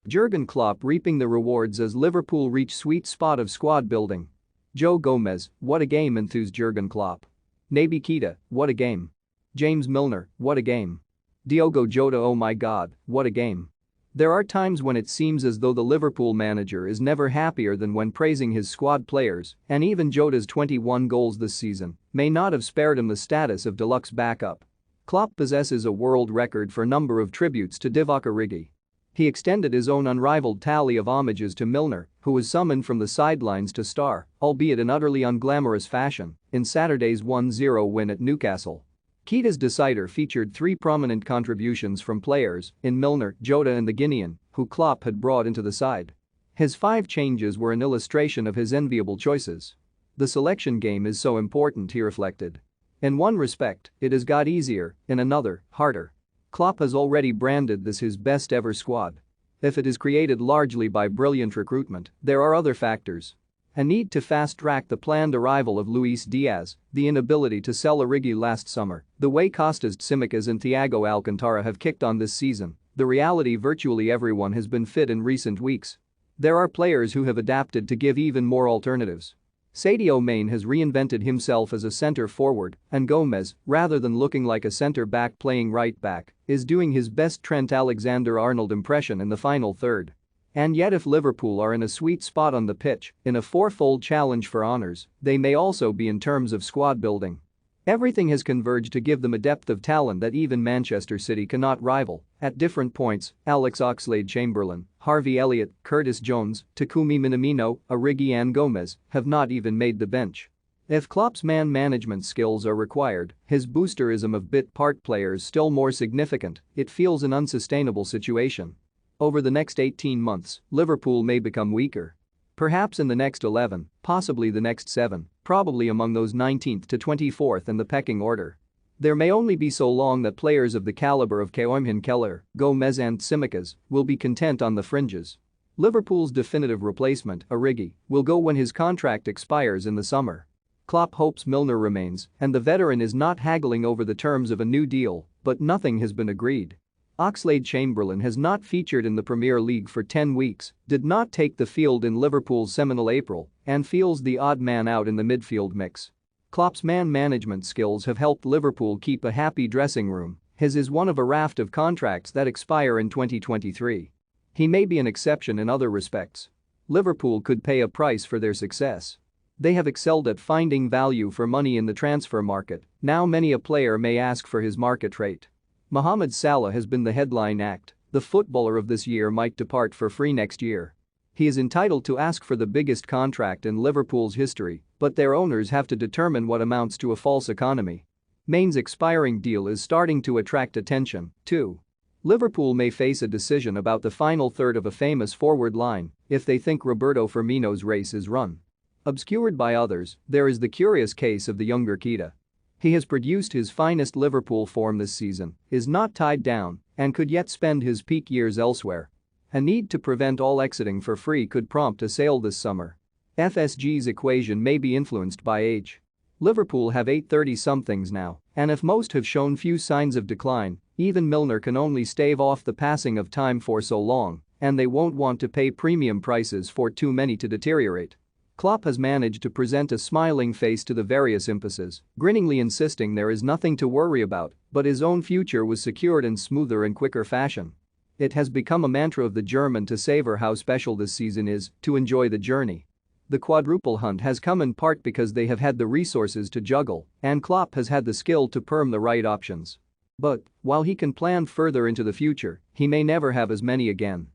Jurgen Klopp reaping the rewards as Liverpool reach sweet spot of squad building. Joe Gomez, what a game, enthused Jurgen Klopp. Naby Keita, what a game. James Milner, what a game. Diogo Jota, oh my god, what a game. There are times when it seems as though the Liverpool manager is never happier than when praising his squad players, and even Jota's 21 goals this season may not have spared him the status of deluxe backup. Klopp possesses a world record for number of tributes to Divock Origi. He extended his own unrivaled tally of homages to Milner, who was summoned from the sidelines to star, albeit in utterly unglamorous fashion, in Saturday's 1-0 win at Newcastle. Keita's decider featured three prominent contributions from players in Milner, Jota and the Guinean, who Klopp had brought into the side. His 5 changes were an illustration of his enviable choices. The selection game is so important, he reflected. In one respect, it has got easier, in another, harder. Klopp has already branded this his best ever squad. If it is created largely by brilliant recruitment, there are other factors. A need to fast-track the planned arrival of Luis Diaz, the inability to sell Origi last summer, the way Costas Tsimikas and Thiago Alcantara have kicked on this season, the reality virtually everyone has been fit in recent weeks. There are players who have adapted to give even more alternatives. Sadio Mane has reinvented himself as a centre forward, and Gomez, rather than looking like a centre back playing right back, is doing his best Trent Alexander-Arnold impression in the final third. And yet if Liverpool are in a sweet spot on the pitch, in a fourfold challenge for honours, they may also be in terms of squad building. Everything has converged to give them a depth of talent that even Manchester City cannot rival. At different points, Alex Oxlade-Chamberlain, Harvey Elliott, Curtis Jones, Takumi Minamino, Origi and Gomez have not even made the bench. If Klopp's man management skills are required, his boosterism of bit-part players still more significant, it feels an unsustainable situation. Over the next 18 months, Liverpool may become weaker. Perhaps in the next 11, possibly the next 7, probably among those 19th to 24th in the pecking order. There may only be so long that players of the caliber of Keoimhin Keller, Gomez and Tsimikas will be content on the fringes. Liverpool's definitive replacement, Origi, will go when his contract expires in the summer. Klopp hopes Milner remains, and the veteran is not haggling over the terms of a new deal, but nothing has been agreed. Oxlade-Chamberlain has not featured in the Premier League for 10 weeks, did not take the field in Liverpool's seminal April, and feels the odd man out in the midfield mix. Klopp's man management skills have helped Liverpool keep a happy dressing room. His is one of a raft of contracts that expire in 2023. He may be an exception in other respects. Liverpool could pay a price for their success. They have excelled at finding value for money in the transfer market, now many a player may ask for his market rate. Mohamed Salah has been the headline act. The footballer of this year might depart for free next year. He is entitled to ask for the biggest contract in Liverpool's history, but their owners have to determine what amounts to a false economy. Mane's expiring deal is starting to attract attention, too. Liverpool may face a decision about the final third of a famous forward line if they think Roberto Firmino's race is run. Obscured by others, there is the curious case of the younger Keita. He has produced his finest Liverpool form this season, is not tied down, and could yet spend his peak years elsewhere. A need to prevent all exiting for free could prompt a sale this summer. FSG's equation may be influenced by age. Liverpool have 8 30-somethings now, and if most have shown few signs of decline, even Milner can only stave off the passing of time for so long, and they won't want to pay premium prices for too many to deteriorate. Klopp has managed to present a smiling face to the various impasses, grinningly insisting there is nothing to worry about, but his own future was secured in smoother and quicker fashion. It has become a mantra of the German to savor how special this season is, to enjoy the journey. The quadruple hunt has come in part because they have had the resources to juggle, and Klopp has had the skill to perm the right options. But, while he can plan further into the future, he may never have as many again.